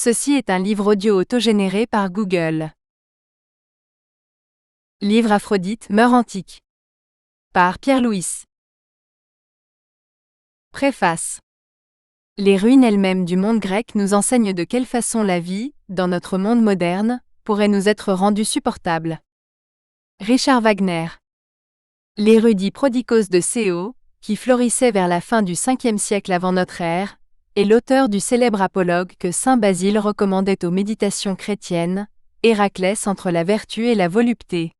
Ceci est un livre audio autogénéré par Google. Livre Aphrodite meurt antique. Par Pierre Louis. Préface. Les ruines elles-mêmes du monde grec nous enseignent de quelle façon la vie, dans notre monde moderne, pourrait nous être rendue supportable. Richard Wagner. L'érudit Prodicos de Céo, qui florissait vers la fin du 5e siècle avant notre ère, est l'auteur du célèbre apologue que saint Basile recommandait aux méditations chrétiennes, Héraclès entre la vertu et la volupté.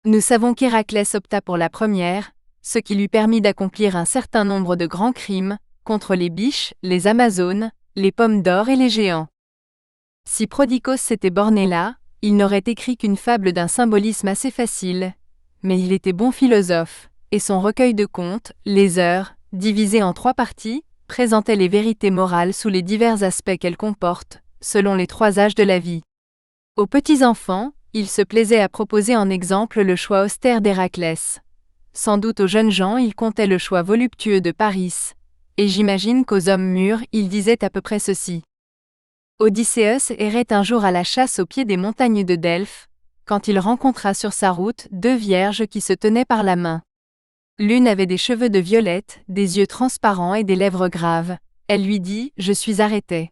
Nous savons qu'Héraclès opta pour la première, ce qui lui permit d'accomplir un certain nombre de grands crimes, contre les biches, les Amazones, les pommes d'or et les géants. Si Prodicos s'était borné là, il n'aurait écrit qu'une fable d'un symbolisme assez facile, mais il était bon philosophe, et son recueil de contes, Les Heures, divisé en 3 parties, présentait les vérités morales sous les divers aspects qu'elles comportent, selon les 3 âges de la vie. Aux petits enfants, il se plaisait à proposer en exemple le choix austère d'Héraclès. Sans doute aux jeunes gens il comptait le choix voluptueux de Paris, et j'imagine qu'aux hommes mûrs il disait à peu près ceci. Odysseus errait un jour à la chasse au pied des montagnes de Delphes, quand il rencontra sur sa route 2 vierges qui se tenaient par la main. L'une avait des cheveux de violette, des yeux transparents et des lèvres graves. Elle lui dit « Je suis arrêtée ».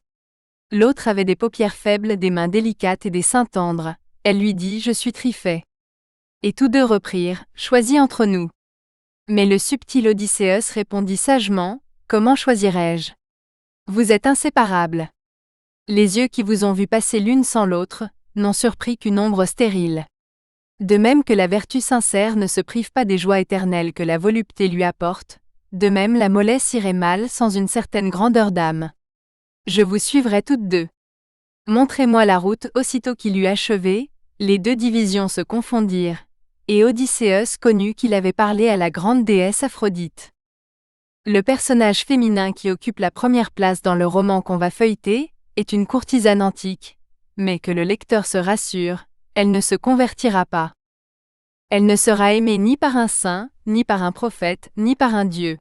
L'autre avait des paupières faibles, des mains délicates et des seins tendres. Elle lui dit « Je suis Tryphée ». Et tous deux reprirent « Choisis entre nous ». Mais le subtil Odysseus répondit sagement « Comment choisirais-je ? Vous êtes inséparables. Les yeux qui vous ont vu passer l'une sans l'autre n'ont surpris qu'une ombre stérile. De même que la vertu sincère ne se prive pas des joies éternelles que la volupté lui apporte, de même la mollesse irait mal sans une certaine grandeur d'âme. Je vous suivrai toutes deux. Montrez-moi la route. Aussitôt qu'il eut achevé, les 2 divisions se confondirent, et Odysseus connut qu'il avait parlé à la grande déesse Aphrodite. Le personnage féminin qui occupe la première place dans le roman qu'on va feuilleter est une courtisane antique, mais que le lecteur se rassure, elle ne se convertira pas. Elle ne sera aimée ni par un saint, ni par un prophète, ni par un dieu.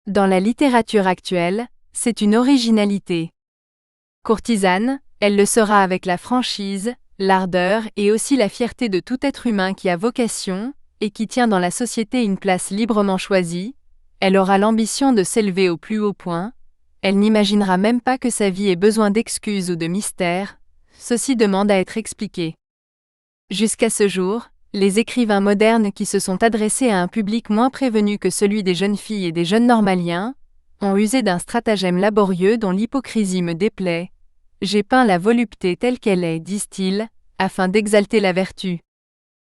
Dans la littérature actuelle, c'est une originalité. Courtisane, elle le sera avec la franchise, l'ardeur et aussi la fierté de tout être humain qui a vocation, et qui tient dans la société une place librement choisie. Elle aura l'ambition de s'élever au plus haut point. Elle n'imaginera même pas que sa vie ait besoin d'excuses ou de mystères. Ceci demande à être expliqué. Jusqu'à ce jour, les écrivains modernes qui se sont adressés à un public moins prévenu que celui des jeunes filles et des jeunes normaliens, ont usé d'un stratagème laborieux dont l'hypocrisie me déplaît. J'ai peint la volupté telle qu'elle est, disent-ils, afin d'exalter la vertu.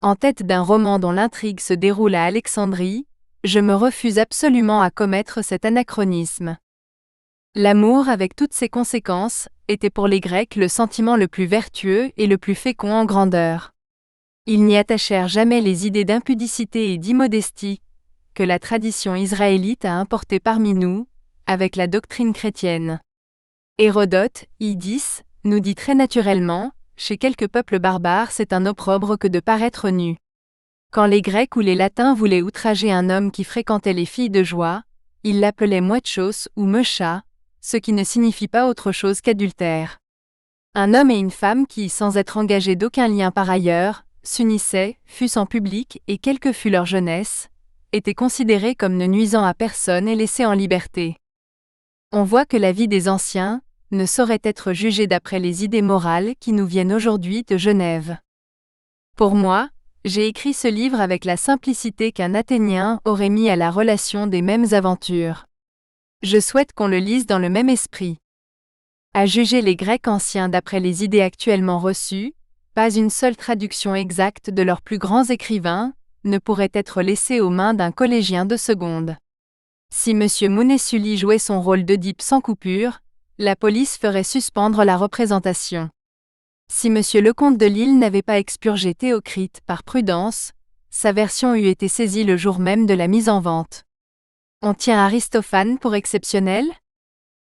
En tête d'un roman dont l'intrigue se déroule à Alexandrie, je me refuse absolument à commettre cet anachronisme. L'amour, avec toutes ses conséquences, était pour les Grecs le sentiment le plus vertueux et le plus fécond en grandeur. Ils n'y attachèrent jamais les idées d'impudicité et d'immodestie que la tradition israélite a importées parmi nous, avec la doctrine chrétienne. Hérodote, I10, nous dit très naturellement, chez quelques peuples barbares c'est un opprobre que de paraître nu. Quand les Grecs ou les Latins voulaient outrager un homme qui fréquentait les filles de joie, ils l'appelaient muechos ou mecha, ce qui ne signifie pas autre chose qu'adultère. Un homme et une femme qui, sans être engagés d'aucun lien par ailleurs, s'unissaient, fût-ce en public et quelle que fût leur jeunesse, étaient considérés comme ne nuisant à personne et laissés en liberté. On voit que la vie des anciens ne saurait être jugée d'après les idées morales qui nous viennent aujourd'hui de Genève. Pour moi, j'ai écrit ce livre avec la simplicité qu'un Athénien aurait mis à la relation des mêmes aventures. Je souhaite qu'on le lise dans le même esprit. À juger les Grecs anciens d'après les idées actuellement reçues, pas une seule traduction exacte de leurs plus grands écrivains ne pourrait être laissée aux mains d'un collégien de seconde. Si M. Mounet-Sully jouait son rôle d'Œdipe sans coupure, la police ferait suspendre la représentation. Si M. Lecomte de Lille n'avait pas expurgé Théocrite par prudence, sa version eût été saisie le jour même de la mise en vente. On tient Aristophane pour exceptionnel ?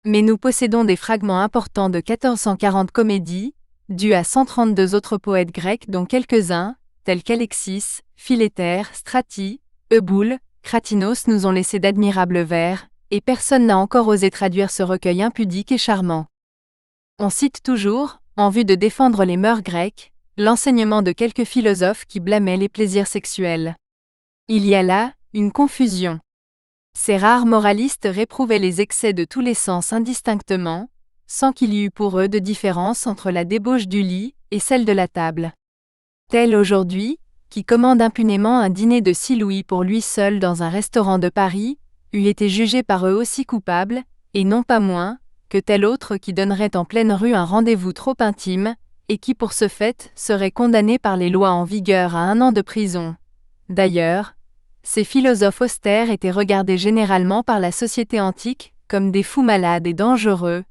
Mais nous possédons des fragments importants de 1440 comédies, dus à 132 autres poètes grecs dont quelques-uns, tels qu'Alexis, Philétaire, Stratie, Euboule, Cratinos nous ont laissé d'admirables vers, et personne n'a encore osé traduire ce recueil impudique et charmant. On cite toujours, en vue de défendre les mœurs grecques, l'enseignement de quelques philosophes qui blâmaient les plaisirs sexuels. Il y a là une confusion. Ces rares moralistes réprouvaient les excès de tous les sens indistinctement, sans qu'il y eût pour eux de différence entre la débauche du lit et celle de la table. Tel aujourd'hui, qui commande impunément un dîner de 6 louis pour lui seul dans un restaurant de Paris, eût été jugé par eux aussi coupable, et non pas moins, que tel autre qui donnerait en pleine rue un rendez-vous trop intime, et qui pour ce fait serait condamné par les lois en vigueur à 1 an de prison. D'ailleurs, ces philosophes austères étaient regardés généralement par la société antique comme des fous malades et dangereux.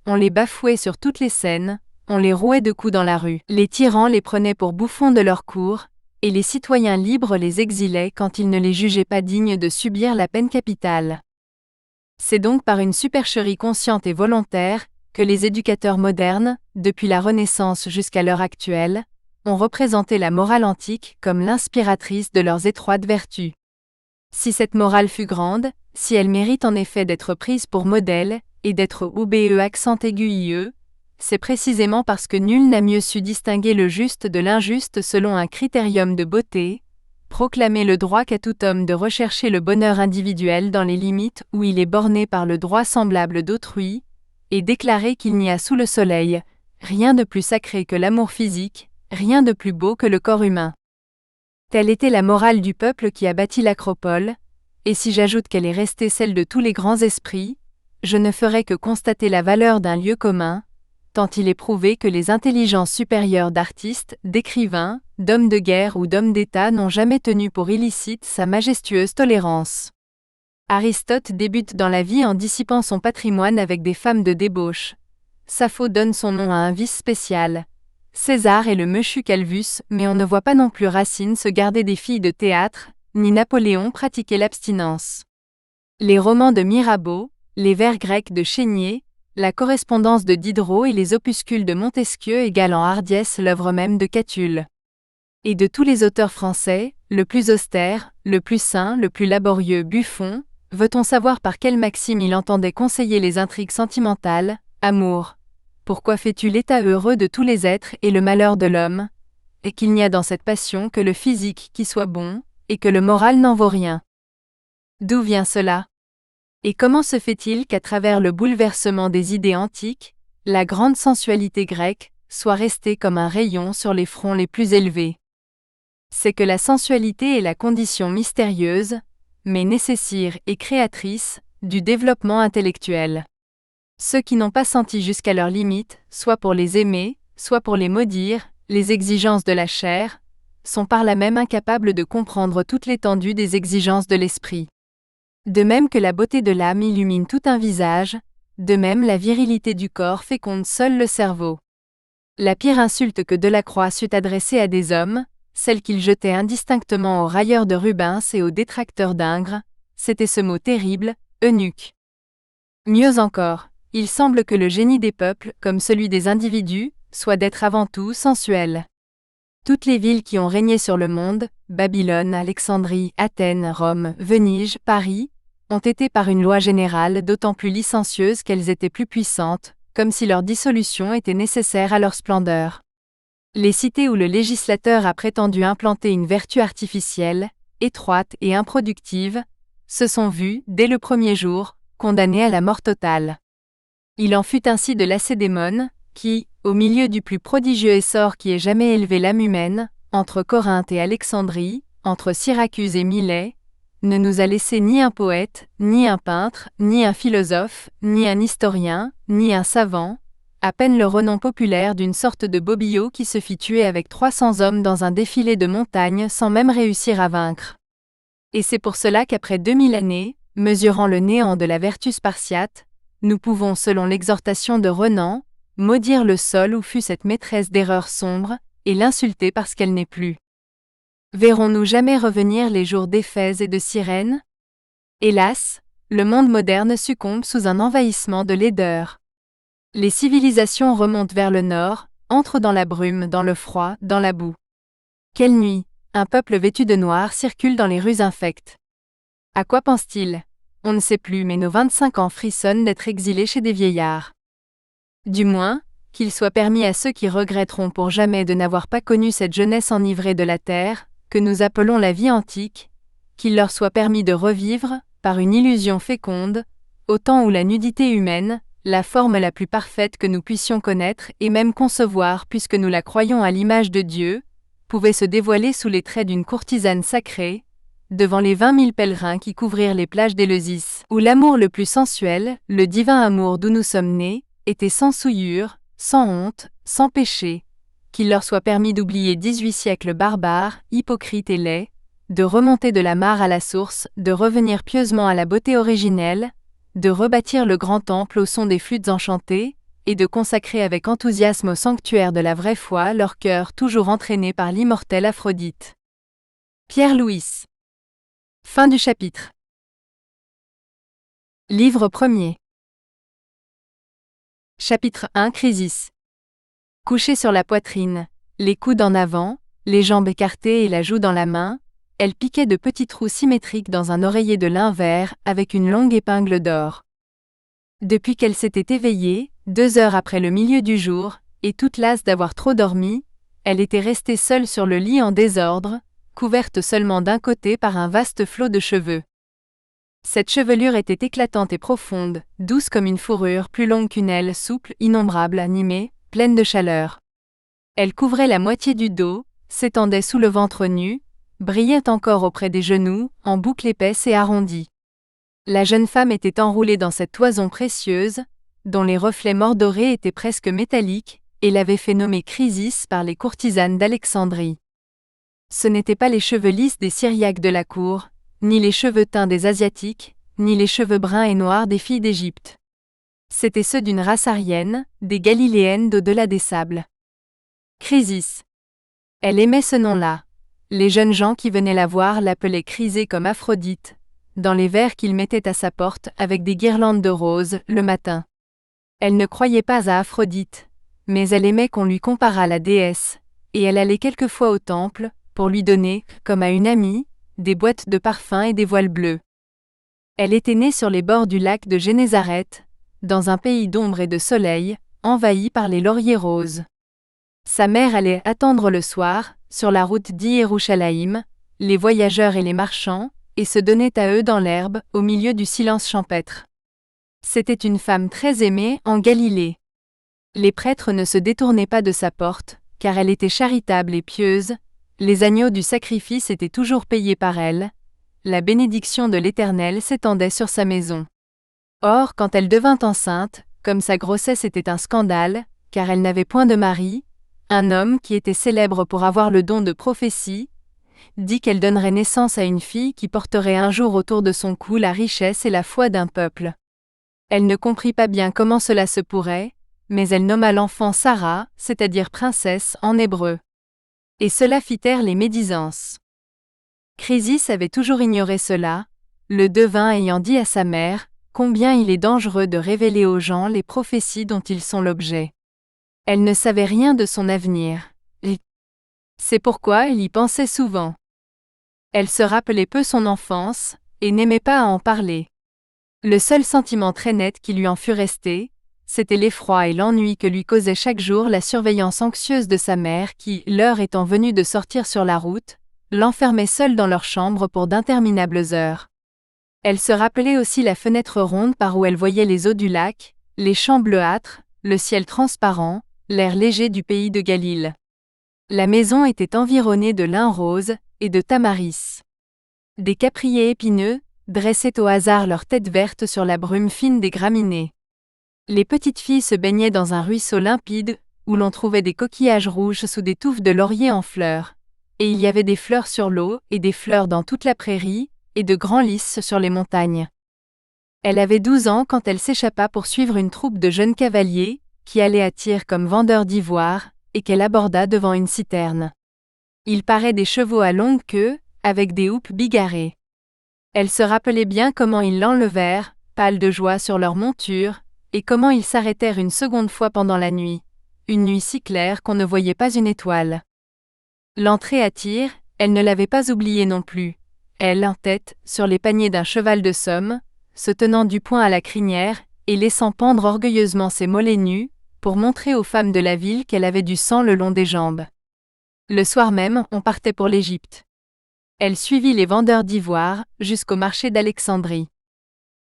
On les bafouait sur toutes les scènes, on les rouait de coups dans la rue. Les tyrans les prenaient pour bouffons de leur cour, et les citoyens libres les exilaient quand ils ne les jugeaient pas dignes de subir la peine capitale. C'est donc par une supercherie consciente et volontaire que les éducateurs modernes, depuis la Renaissance jusqu'à l'heure actuelle, ont représenté la morale antique comme l'inspiratrice de leurs étroites vertus. Si cette morale fut grande, si elle mérite en effet d'être prise pour modèle, et d'être oube accent aigu ie, c'est précisément parce que nul n'a mieux su distinguer le juste de l'injuste selon un critérium de beauté, proclamer le droit qu'à tout homme de rechercher le bonheur individuel dans les limites où il est borné par le droit semblable d'autrui, et déclarer qu'il n'y a sous le soleil rien de plus sacré que l'amour physique, rien de plus beau que le corps humain. Telle était la morale du peuple qui a bâti l'Acropole, et si j'ajoute qu'elle est restée celle de tous les grands esprits, je ne ferai que constater la valeur d'un lieu commun, tant il est prouvé que les intelligences supérieures d'artistes, d'écrivains, d'hommes de guerre ou d'hommes d'État n'ont jamais tenu pour illicite sa majestueuse tolérance. Aristote débute dans la vie en dissipant son patrimoine avec des femmes de débauche. Sappho donne son nom à un vice spécial. César est le Mushu Calvus, mais on ne voit pas non plus Racine se garder des filles de théâtre, ni Napoléon pratiquer l'abstinence. Les romans de Mirabeau, les vers grecs de Chénier, la correspondance de Diderot et les opuscules de Montesquieu égalent en hardiesse l'œuvre même de Catulle. Et de tous les auteurs français, le plus austère, le plus saint, le plus laborieux Buffon, veut-on savoir par quelle maxime il entendait conseiller les intrigues sentimentales, amour. Pourquoi fais-tu l'état heureux de tous les êtres et le malheur de l'homme, et qu'il n'y a dans cette passion que le physique qui soit bon, et que le moral n'en vaut rien. D'où vient cela? Et comment se fait-il qu'à travers le bouleversement des idées antiques, la grande sensualité grecque soit restée comme un rayon sur les fronts les plus élevés? C'est que la sensualité est la condition mystérieuse, mais nécessaire et créatrice, du développement intellectuel. Ceux qui n'ont pas senti jusqu'à leurs limites, soit pour les aimer, soit pour les maudire, les exigences de la chair, sont par là même incapables de comprendre toute l'étendue des exigences de l'esprit. De même que la beauté de l'âme illumine tout un visage, de même la virilité du corps féconde seul le cerveau. La pire insulte que Delacroix sut adresser à des hommes, celle qu'il jetait indistinctement aux railleurs de Rubens et aux détracteurs d'Ingres, c'était ce mot terrible, eunuque. Mieux encore, il semble que le génie des peuples, comme celui des individus, soit d'être avant tout sensuel. Toutes les villes qui ont régné sur le monde, Babylone, Alexandrie, Athènes, Rome, Venise, Paris, ont été par une loi générale d'autant plus licencieuses qu'elles étaient plus puissantes, comme si leur dissolution était nécessaire à leur splendeur. Les cités où le législateur a prétendu implanter une vertu artificielle, étroite et improductive, se sont vues, dès le premier jour, condamnées à la mort totale. Il en fut ainsi de Lacédémone, qui, au milieu du plus prodigieux essor qui ait jamais élevé l'âme humaine, entre Corinthe et Alexandrie, entre Syracuse et Milet, ne nous a laissé ni un poète, ni un peintre, ni un philosophe, ni un historien, ni un savant, à peine le renom populaire d'une sorte de Bobillot qui se fit tuer avec 300 hommes dans un défilé de montagnes sans même réussir à vaincre. Et c'est pour cela qu'après 2000 années, mesurant le néant de la vertu spartiate, nous pouvons, selon l'exhortation de Renan, maudire le sol où fut cette maîtresse d'erreurs sombres, et l'insulter parce qu'elle n'est plus. Verrons-nous jamais revenir les jours d'Éphèse et de Cyrène? Hélas, le monde moderne succombe sous un envahissement de laideur. Les civilisations remontent vers le nord, entrent dans la brume, dans le froid, dans la boue. Quelle nuit, un peuple vêtu de noir circule dans les rues infectes. À quoi pense-t-il? On ne sait plus, mais nos 25 ans frissonnent d'être exilés chez des vieillards. Du moins, qu'il soit permis à ceux qui regretteront pour jamais de n'avoir pas connu cette jeunesse enivrée de la terre, que nous appelons la vie antique, qu'il leur soit permis de revivre, par une illusion féconde, au temps où la nudité humaine, la forme la plus parfaite que nous puissions connaître et même concevoir puisque nous la croyons à l'image de Dieu, pouvait se dévoiler sous les traits d'une courtisane sacrée, devant les 20 000 pèlerins qui couvrirent les plages d'Éleusis, où l'amour le plus sensuel, le divin amour d'où nous sommes nés, était sans souillure, sans honte, sans péché, qu'il leur soit permis d'oublier 18 siècles barbares, hypocrites et laids, de remonter de la mare à la source, de revenir pieusement à la beauté originelle, de rebâtir le grand temple au son des flûtes enchantées, et de consacrer avec enthousiasme au sanctuaire de la vraie foi leur cœur toujours entraîné par l'immortelle Aphrodite. Pierre Louis. Fin du chapitre. Livre 1er. Chapitre 1 Crisis. Couchée sur la poitrine, les coudes en avant, les jambes écartées et la joue dans la main, elle piquait de petits trous symétriques dans un oreiller de lin vert avec une longue épingle d'or. Depuis qu'elle s'était éveillée, 2 heures après le milieu du jour, et toute lasse d'avoir trop dormi, elle était restée seule sur le lit en désordre, couverte seulement d'un côté par un vaste flot de cheveux. Cette chevelure était éclatante et profonde, douce comme une fourrure, plus longue qu'une aile, souple, innombrable, animée, pleine de chaleur. Elle couvrait la moitié du dos, s'étendait sous le ventre nu, brillait encore auprès des genoux, en boucles épaisses et arrondies. La jeune femme était enroulée dans cette toison précieuse, dont les reflets mordorés étaient presque métalliques, et l'avait fait nommer Chrysis par les courtisanes d'Alexandrie. Ce n'étaient pas les cheveux lisses des Syriaques de la cour, ni les cheveux teints des Asiatiques, ni les cheveux bruns et noirs des filles d'Égypte. C'étaient ceux d'une race aryenne, des Galiléennes d'au-delà des sables. Chrysis. Elle aimait ce nom-là. Les jeunes gens qui venaient la voir l'appelaient Chrysé comme Aphrodite, dans les vers qu'ils mettaient à sa porte avec des guirlandes de roses, le matin. Elle ne croyait pas à Aphrodite, mais elle aimait qu'on lui comparât la déesse, et elle allait quelquefois au temple, pour lui donner, comme à une amie, des boîtes de parfums et des voiles bleus. Elle était née sur les bords du lac de Génézareth, dans un pays d'ombre et de soleil, envahi par les lauriers roses. Sa mère allait attendre le soir, sur la route d'Yérouchalaïm, les voyageurs et les marchands, et se donnait à eux dans l'herbe, au milieu du silence champêtre. C'était une femme très aimée en Galilée. Les prêtres ne se détournaient pas de sa porte, car elle était charitable et pieuse, les agneaux du sacrifice étaient toujours payés par elle, la bénédiction de l'Éternel s'étendait sur sa maison. Or, quand elle devint enceinte, comme sa grossesse était un scandale, car elle n'avait point de mari, un homme qui était célèbre pour avoir le don de prophétie, dit qu'elle donnerait naissance à une fille qui porterait un jour autour de son cou la richesse et la foi d'un peuple. Elle ne comprit pas bien comment cela se pourrait, mais elle nomma l'enfant Sarah, c'est-à-dire princesse en hébreu. Et cela fit taire les médisances. Chrysis avait toujours ignoré cela, le devin ayant dit à sa mère, combien il est dangereux de révéler aux gens les prophéties dont ils sont l'objet. Elle ne savait rien de son avenir. C'est pourquoi elle y pensait souvent. Elle se rappelait peu son enfance, et n'aimait pas à en parler. Le seul sentiment très net qui lui en fût resté, c'était l'effroi et l'ennui que lui causait chaque jour la surveillance anxieuse de sa mère qui, l'heure étant venue de sortir sur la route, l'enfermait seule dans leur chambre pour d'interminables heures. Elle se rappelait aussi la fenêtre ronde par où elle voyait les eaux du lac, les champs bleuâtres, le ciel transparent, l'air léger du pays de Galile. La maison était environnée de lin rose et de tamaris. Des capriers épineux dressaient au hasard leurs têtes vertes sur la brume fine des graminées. Les petites filles se baignaient dans un ruisseau limpide, où l'on trouvait des coquillages rouges sous des touffes de laurier en fleurs. Et il y avait des fleurs sur l'eau et des fleurs dans toute la prairie, et de grands lys sur les montagnes. Elle avait 12 ans quand elle s'échappa pour suivre une troupe de jeunes cavaliers, qui allaient à Tyr comme vendeurs d'ivoire, et qu'elle aborda devant une citerne. Il paraît des chevaux à longue queue, avec des houppes bigarrées. Elle se rappelait bien comment ils l'enlevèrent, pâles de joie sur leur monture, et comment ils s'arrêtèrent une seconde fois pendant la nuit, une nuit si claire qu'on ne voyait pas une étoile. L'entrée à Tyr, elle ne l'avait pas oubliée non plus. Elle, en tête, sur les paniers d'un cheval de somme, se tenant du poing à la crinière, et laissant pendre orgueilleusement ses mollets nus, pour montrer aux femmes de la ville qu'elle avait du sang le long des jambes. Le soir même, on partait pour l'Égypte. Elle suivit les vendeurs d'ivoire, jusqu'au marché d'Alexandrie.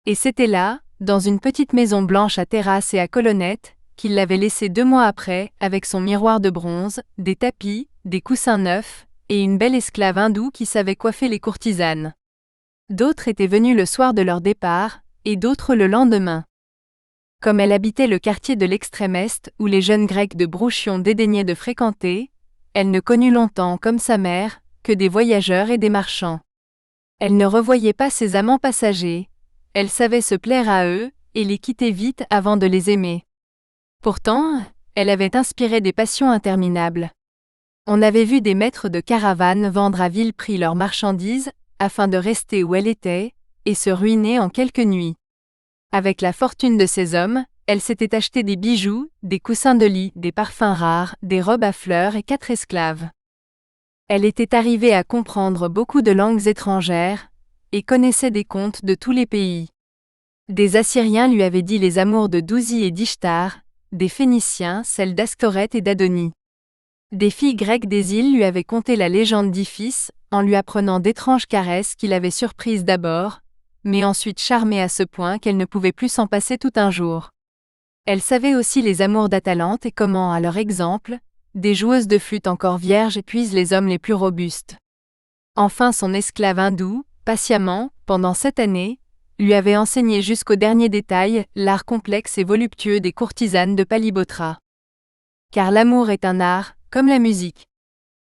Et c'était là, dans une petite maison blanche à terrasse et à colonnettes, qu'il l'avait laissée 2 mois après, avec son miroir de bronze, des tapis, des coussins neufs, et une belle esclave hindoue qui savait coiffer les courtisanes. D'autres étaient venus le soir de leur départ, et d'autres le lendemain. Comme elle habitait le quartier de l'extrême-est où les jeunes Grecs de Brouchion dédaignaient de fréquenter, elle ne connut longtemps, comme sa mère, que des voyageurs et des marchands. Elle ne revoyait pas ses amants passagers, elle savait se plaire à eux, et les quitter vite avant de les aimer. Pourtant, elle avait inspiré des passions interminables. On avait vu des maîtres de caravanes vendre à vil prix leurs marchandises, afin de rester où elle était, et se ruiner en quelques nuits. Avec la fortune de ces hommes, elle s'était acheté des bijoux, des coussins de lit, des parfums rares, des robes à fleurs et 4 esclaves. Elle était arrivée à comprendre beaucoup de langues étrangères, et connaissait des contes de tous les pays. Des Assyriens lui avaient dit les amours de Douzi et d'Ishtar, des Phéniciens celles d'Astoreth et d'Adonie. Des filles grecques des îles lui avaient conté la légende d'Iphis, en lui apprenant d'étranges caresses qu'il avait surprises d'abord, mais ensuite charmées à ce point qu'elle ne pouvait plus s'en passer tout un jour. Elle savait aussi les amours d'Atalante et comment, à leur exemple, des joueuses de flûte encore vierges épuisent les hommes les plus robustes. Enfin son esclave hindoue, patiemment, pendant 7 années, lui avait enseigné jusqu'au dernier détail l'art complexe et voluptueux des courtisanes de Palibotra. Car l'amour est un art, comme la musique.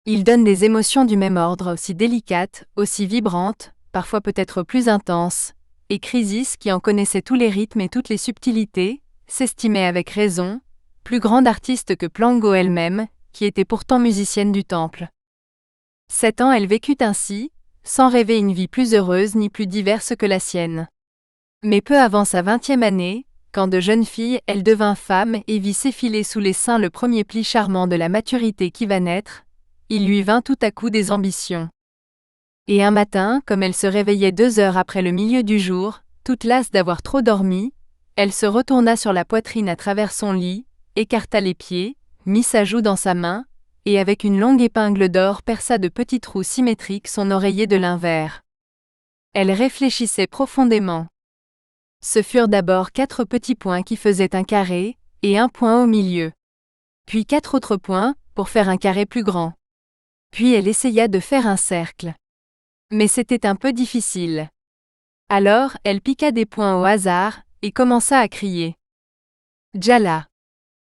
Il donne des émotions du même ordre, aussi délicates, aussi vibrantes, parfois peut-être plus intenses, et Chrysis, qui en connaissait tous les rythmes et toutes les subtilités, s'estimait avec raison, plus grande artiste que Plango elle-même, qui était pourtant musicienne du temple. 7 ans elle vécut ainsi, sans rêver une vie plus heureuse ni plus diverse que la sienne. Mais peu avant sa 20e année, quand de jeune fille elle devint femme et vit s'effiler sous les seins le premier pli charmant de la maturité qui va naître, il lui vint tout à coup des ambitions. Et un matin, comme elle se réveillait 2 heures après le milieu du jour, toute lasse d'avoir trop dormi, elle se retourna sur la poitrine à travers son lit, écarta les pieds, mit sa joue dans sa main, et avec une longue épingle d'or perça de petits trous symétriques son oreiller de lin vert. Elle réfléchissait profondément. Ce furent d'abord 4 petits points qui faisaient un carré, et un point au milieu. Puis 4 autres points, pour faire un carré plus grand. Puis elle essaya de faire un cercle. Mais c'était un peu difficile. Alors, elle piqua des points au hasard, et commença à crier. Jala.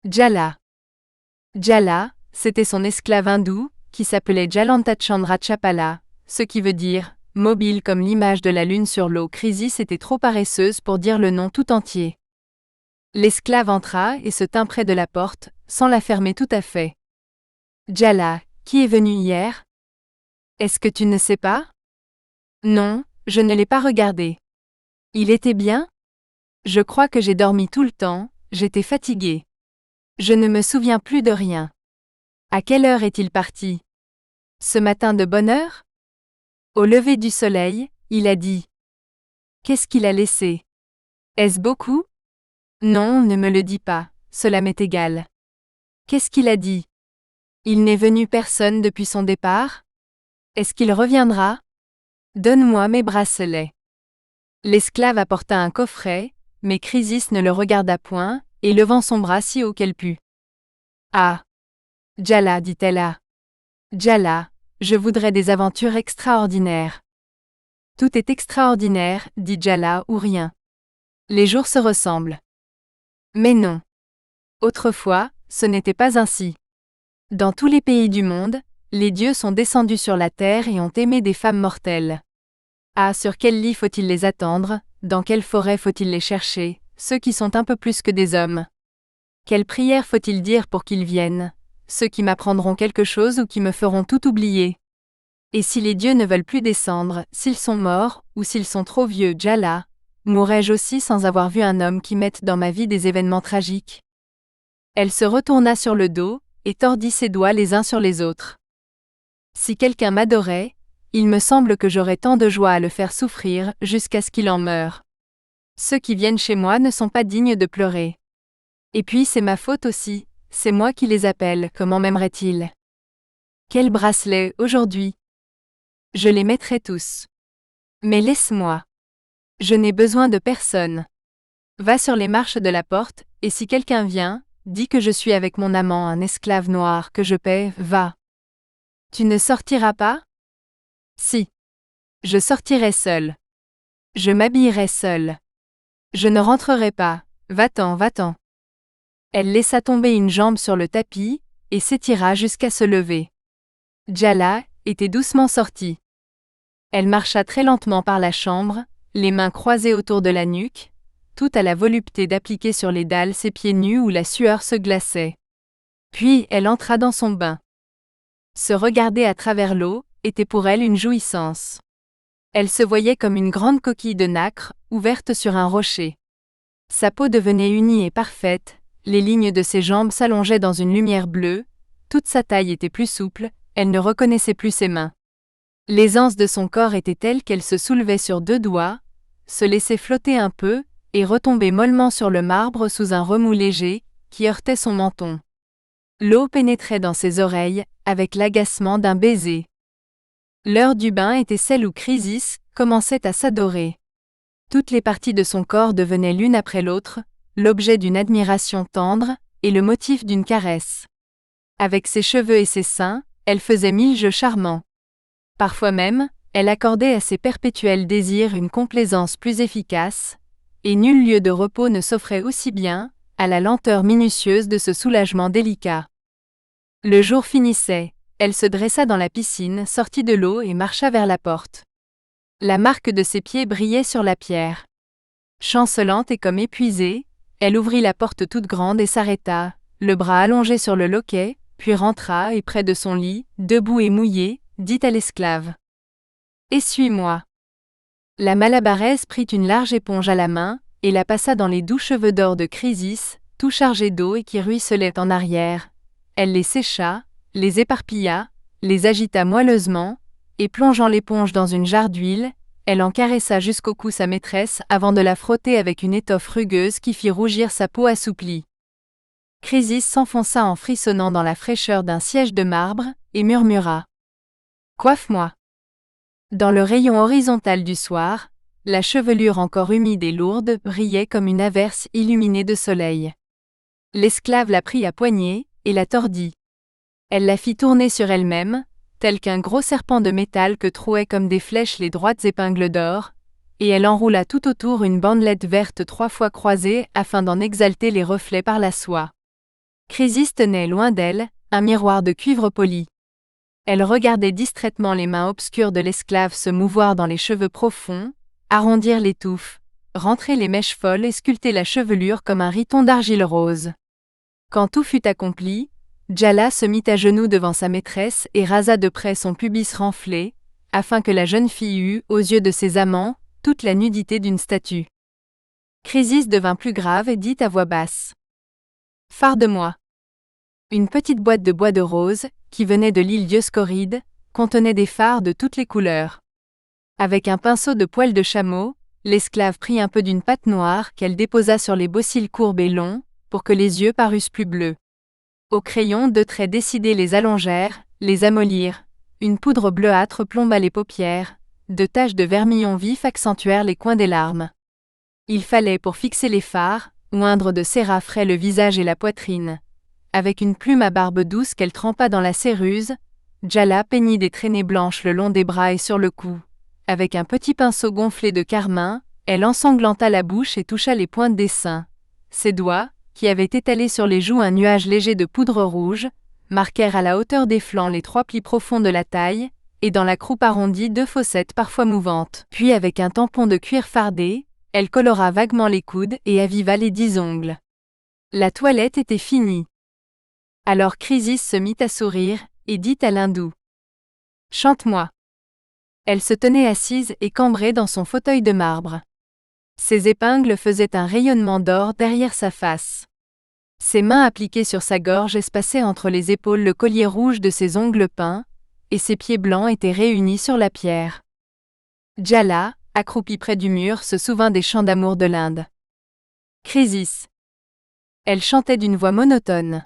Jala. Jala, c'était son esclave hindou, qui s'appelait Jalantachandra Chapala, ce qui veut dire « mobile comme l'image de la lune sur l'eau ». Chrysis était trop paresseuse pour dire le nom tout entier. L'esclave entra et se tint près de la porte, sans la fermer tout à fait. « Jala, qui est venu hier ? Est-ce que tu ne sais pas ? » « Non, je ne l'ai pas regardé. »« Il était bien ? » ?»« Je crois que j'ai dormi tout le temps, j'étais fatiguée. »« Je ne me souviens plus de rien. »« À quelle heure est-il parti ? » ?»« Ce matin de bonne heure ? » Au lever du soleil, il a dit. « Qu'est-ce qu'il a laissé ? Est-ce beaucoup ? » ?»« Non, ne me le dis pas, cela m'est égal. »« Qu'est-ce qu'il a dit ? Il n'est venu personne depuis son départ ? Est-ce qu'il reviendra ? Donne-moi mes bracelets. » L'esclave apporta un coffret, mais Chrysis ne le regarda point, et levant son bras si haut qu'elle put. « Ah ! Jala, dit-elle à. Jala, je voudrais des aventures extraordinaires. »« Tout est extraordinaire, dit Jala, ou rien. Les jours se ressemblent. » Mais non. Autrefois, ce n'était pas ainsi. Dans tous les pays du monde, les dieux sont descendus sur la terre et ont aimé des femmes mortelles. Ah, sur quel lit faut-il les attendre, dans quelle forêt faut-il les chercher, ceux qui sont un peu plus que des hommes. Quelle prière faut-il dire pour qu'ils viennent, ceux qui m'apprendront quelque chose ou qui me feront tout oublier. Et si les dieux ne veulent plus descendre, s'ils sont morts, ou s'ils sont trop vieux, Jala, mourrai-je aussi sans avoir vu un homme qui mette dans ma vie des événements tragiques ? Elle se retourna sur le dos, et tordit ses doigts les uns sur les autres. Si quelqu'un m'adorait, il me semble que j'aurais tant de joie à le faire souffrir jusqu'à ce qu'il en meure. Ceux qui viennent chez moi ne sont pas dignes de pleurer. Et puis c'est ma faute aussi, c'est moi qui les appelle, comment m'aimerait-il? Quel bracelet, aujourd'hui? Je les mettrai tous. Mais laisse-moi. Je n'ai besoin de personne. Va sur les marches de la porte, et si quelqu'un vient, dis que je suis avec mon amant, un esclave noir que je paie, va. Tu ne sortiras pas? Si. Je sortirai seul. Je m'habillerai seul. Je ne rentrerai pas, va-t'en, va-t'en. Elle laissa tomber une jambe sur le tapis, et s'étira jusqu'à se lever. Djalla était doucement sortie. Elle marcha très lentement par la chambre, les mains croisées autour de la nuque, tout à la volupté d'appliquer sur les dalles ses pieds nus où la sueur se glaçait. Puis elle entra dans son bain. Se regarder à travers l'eau était pour elle une jouissance. Elle se voyait comme une grande coquille de nacre, ouverte sur un rocher. Sa peau devenait unie et parfaite, les lignes de ses jambes s'allongeaient dans une lumière bleue, toute sa taille était plus souple, elle ne reconnaissait plus ses mains. L'aisance de son corps était telle qu'elle se soulevait sur 2 doigts, se laissait flotter un peu, et retombait mollement sur le marbre sous un remous léger, qui heurtait son menton. L'eau pénétrait dans ses oreilles, avec l'agacement d'un baiser. L'heure du bain était celle où Chrysis commençait à s'adorer. Toutes les parties de son corps devenaient l'une après l'autre, l'objet d'une admiration tendre, et le motif d'une caresse. Avec ses cheveux et ses seins, elle faisait 1000 jeux charmants. Parfois même, elle accordait à ses perpétuels désirs une complaisance plus efficace, et nul lieu de repos ne s'offrait aussi bien, à la lenteur minutieuse de ce soulagement délicat. Le jour finissait, elle se dressa dans la piscine, sortit de l'eau et marcha vers la porte. La marque de ses pieds brillait sur la pierre. Chancelante et comme épuisée, elle ouvrit la porte toute grande et s'arrêta, le bras allongé sur le loquet, puis rentra et près de son lit, debout et mouillé, dit à l'esclave. « Essuie-moi. » La malabaresse prit une large éponge à la main, et la passa dans les doux cheveux d'or de Chrysis, tout chargés d'eau et qui ruisselaient en arrière. Elle les sécha, les éparpilla, les agita moelleusement, et plongeant l'éponge dans une jarre d'huile, elle en caressa jusqu'au cou sa maîtresse avant de la frotter avec une étoffe rugueuse qui fit rougir sa peau assouplie. Chrysis s'enfonça en frissonnant dans la fraîcheur d'un siège de marbre, et murmura. « Coiffe-moi. » Dans le rayon horizontal du soir, la chevelure encore humide et lourde brillait comme une averse illuminée de soleil. L'esclave la prit à poignée, et la tordit. Elle la fit tourner sur elle-même, tel qu'un gros serpent de métal que trouaient comme des flèches les droites épingles d'or, et elle enroula tout autour une bandelette verte 3 fois croisée afin d'en exalter les reflets par la soie. Chrysis tenait loin d'elle un miroir de cuivre poli. Elle regardait distraitement les mains obscures de l'esclave se mouvoir dans les cheveux profonds, arrondir les touffes, rentrer les mèches folles et sculpter la chevelure comme un riton d'argile rose. Quand tout fut accompli, Djalla se mit à genoux devant sa maîtresse et rasa de près son pubis renflé, afin que la jeune fille eût, aux yeux de ses amants, toute la nudité d'une statue. Chrysis devint plus grave et dit à voix basse. « Farde-moi. » Une petite boîte de bois de rose, qui venait de l'île Dioscoride, contenait des fards de toutes les couleurs. Avec un pinceau de poil de chameau, l'esclave prit un peu d'une pâte noire qu'elle déposa sur les beaux cils courbes et longs, pour que les yeux parussent plus bleus. Au crayon, 2 traits décidés les allongèrent, les amollirent, une poudre bleuâtre plomba les paupières, 2 taches de vermillon vif accentuèrent les coins des larmes. Il fallait pour fixer les fards, oindre de cérat frais le visage et la poitrine. Avec une plume à barbe douce qu'elle trempa dans la céruse, Djalla peignit des traînées blanches le long des bras et sur le cou. Avec un petit pinceau gonflé de carmin, elle ensanglanta la bouche et toucha les pointes des seins. Ses doigts, qui avaient étalé sur les joues un nuage léger de poudre rouge, marquèrent à la hauteur des flancs les 3 plis profonds de la taille, et dans la croupe arrondie 2 fossettes parfois mouvantes. Puis avec un tampon de cuir fardé, elle colora vaguement les coudes et aviva les 10 ongles. La toilette était finie. Alors Chrysis se mit à sourire, et dit à l'hindou. « Chante-moi. » Elle se tenait assise et cambrée dans son fauteuil de marbre. Ses épingles faisaient un rayonnement d'or derrière sa face. Ses mains appliquées sur sa gorge espaçaient entre les épaules le collier rouge de ses ongles peints, et ses pieds blancs étaient réunis sur la pierre. Djalla, accroupie près du mur, se souvint des chants d'amour de l'Inde. Chrysis. Elle chantait d'une voix monotone.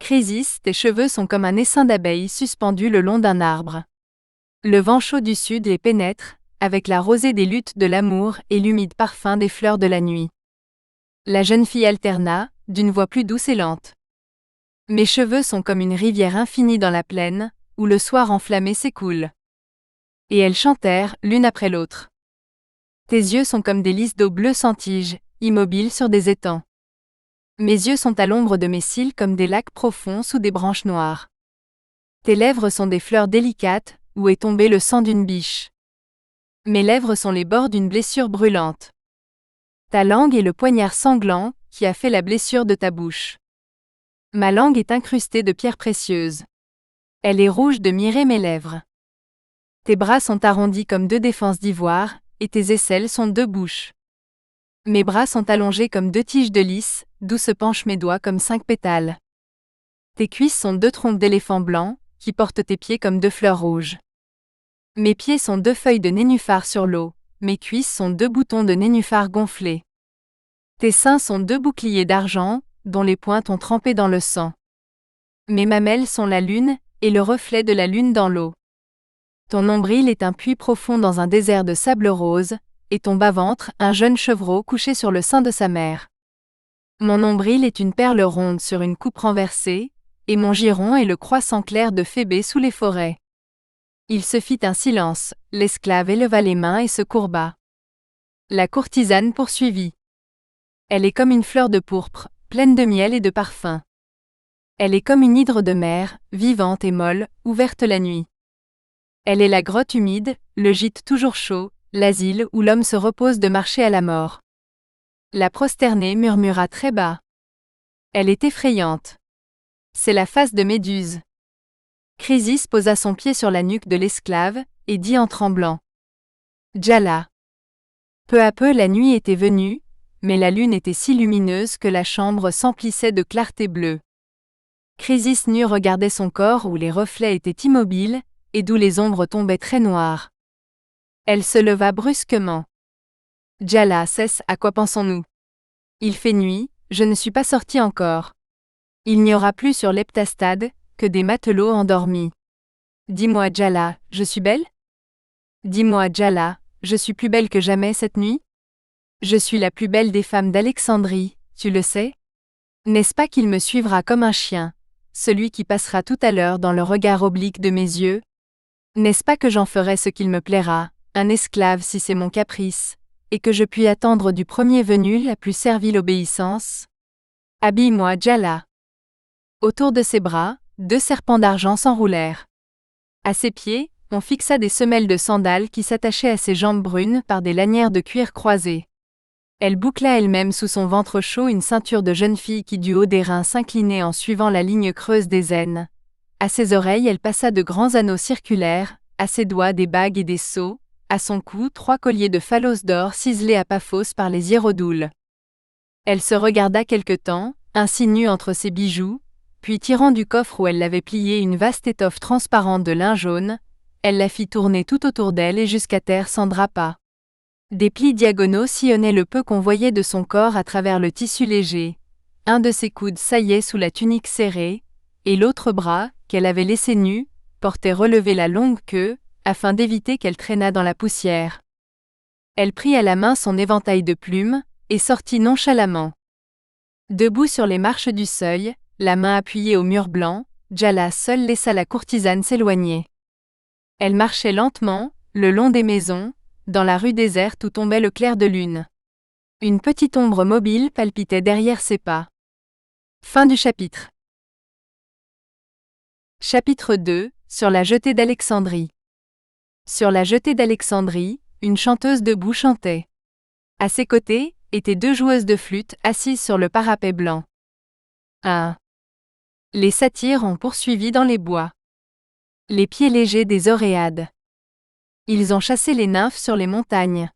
Chrysis, tes cheveux sont comme un essaim d'abeilles suspendu le long d'un arbre. Le vent chaud du sud les pénètre, avec la rosée des luttes de l'amour et l'humide parfum des fleurs de la nuit. La jeune fille alterna, d'une voix plus douce et lente. Mes cheveux sont comme une rivière infinie dans la plaine, où le soir enflammé s'écoule. Et elles chantèrent, l'une après l'autre. Tes yeux sont comme des lys d'eau bleue sans tige, immobiles sur des étangs. Mes yeux sont à l'ombre de mes cils comme des lacs profonds sous des branches noires. Tes lèvres sont des fleurs délicates, où est tombé le sang d'une biche. Mes lèvres sont les bords d'une blessure brûlante. Ta langue est le poignard sanglant, qui a fait la blessure de ta bouche. Ma langue est incrustée de pierres précieuses. Elle est rouge de mirer mes lèvres. Tes bras sont arrondis comme deux défenses d'ivoire, et tes aisselles sont deux bouches. Mes bras sont allongés comme deux tiges de lys, d'où se penchent mes doigts comme 5 pétales. Tes cuisses sont deux trompes d'éléphant blanc, qui portent tes pieds comme deux fleurs rouges. Mes pieds sont deux feuilles de nénuphar sur l'eau, mes cuisses sont deux boutons de nénuphar gonflés. Tes seins sont deux boucliers d'argent, dont les pointes ont trempé dans le sang. Mes mamelles sont la lune, et le reflet de la lune dans l'eau. Ton nombril est un puits profond dans un désert de sable rose, et ton bas-ventre, un jeune chevreau couché sur le sein de sa mère. Mon nombril est une perle ronde sur une coupe renversée, et mon giron est le croissant clair de Phébé sous les forêts. Il se fit un silence, l'esclave éleva les mains et se courba. La courtisane poursuivit. Elle est comme une fleur de pourpre, pleine de miel et de parfum. Elle est comme une hydre de mer, vivante et molle, ouverte la nuit. Elle est la grotte humide, le gîte toujours chaud, l'asile où l'homme se repose de marcher à la mort. La prosternée murmura très bas. Elle est effrayante. C'est la face de Méduse. Chrysis posa son pied sur la nuque de l'esclave, et dit en tremblant. Djalla. Peu à peu la nuit était venue, mais la lune était si lumineuse que la chambre s'emplissait de clarté bleue. Chrysis nu regardait son corps où les reflets étaient immobiles, et d'où les ombres tombaient très noires. Elle se leva brusquement. Djalla, cesse, à quoi pensons-nous? Il fait nuit, je ne suis pas sorti encore. Il n'y aura plus sur l'heptastade que des matelots endormis. Dis-moi Djalla, je suis belle? Dis-moi Djalla, je suis plus belle que jamais cette nuit? Je suis la plus belle des femmes d'Alexandrie, tu le sais? N'est-ce pas qu'il me suivra comme un chien, celui qui passera tout à l'heure dans le regard oblique de mes yeux? N'est-ce pas que j'en ferai ce qu'il me plaira, un esclave si c'est mon caprice, et que je puis attendre du premier venu la plus servile obéissance? Habille-moi Djalla. Autour de ses bras, 2 serpents d'argent s'enroulèrent. À ses pieds, on fixa des semelles de sandales qui s'attachaient à ses jambes brunes par des lanières de cuir croisées. Elle boucla elle-même sous son ventre chaud une ceinture de jeune fille qui du haut des reins s'inclinait en suivant la ligne creuse des aines. À ses oreilles elle passa de grands anneaux circulaires, à ses doigts des bagues et des sceaux, à son cou 3 colliers de phallos d'or ciselés à Paphos par les hiérodoules. Elle se regarda quelque temps, ainsi nue entre ses bijoux, puis tirant du coffre où elle l'avait plié une vaste étoffe transparente de lin jaune, elle la fit tourner tout autour d'elle et jusqu'à terre sans drapa. Des plis diagonaux sillonnaient le peu qu'on voyait de son corps à travers le tissu léger. Un de ses coudes saillait sous la tunique serrée, et l'autre bras, qu'elle avait laissé nu, portait relevé la longue queue, afin d'éviter qu'elle traînât dans la poussière. Elle prit à la main son éventail de plumes, et sortit nonchalamment. Debout sur les marches du seuil, la main appuyée au mur blanc, Djalla seule laissa la courtisane s'éloigner. Elle marchait lentement, le long des maisons, dans la rue déserte où tombait le clair de lune. Une petite ombre mobile palpitait derrière ses pas. Fin du chapitre. Chapitre 2, sur la jetée d'Alexandrie. Sur la jetée d'Alexandrie, une chanteuse debout chantait. À ses côtés, étaient 2 joueuses de flûte assises sur le parapet blanc. 1. Les satyres ont poursuivi dans les bois. Les pieds légers des Oréades. Ils ont chassé les nymphes sur les montagnes.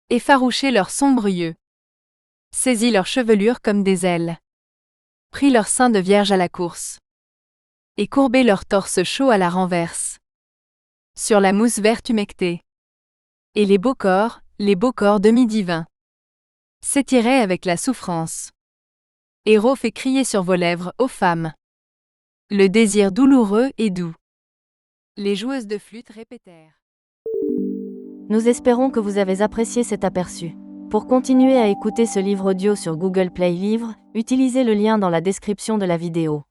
Effarouché leurs sombres yeux. Saisi leurs chevelures comme des ailes. Pris leurs seins de vierge à la course. Et courbé leur torse chaud à la renverse. Sur la mousse verte humectée. Et les beaux corps demi-divins, s'étiraient avec la souffrance. Héros fait crier sur vos lèvres, ô femmes. Le désir douloureux et doux. Les joueuses de flûte répétèrent. Nous espérons que vous avez apprécié cet aperçu. Pour continuer à écouter ce livre audio sur Google Play Livres, utilisez le lien dans la description de la vidéo.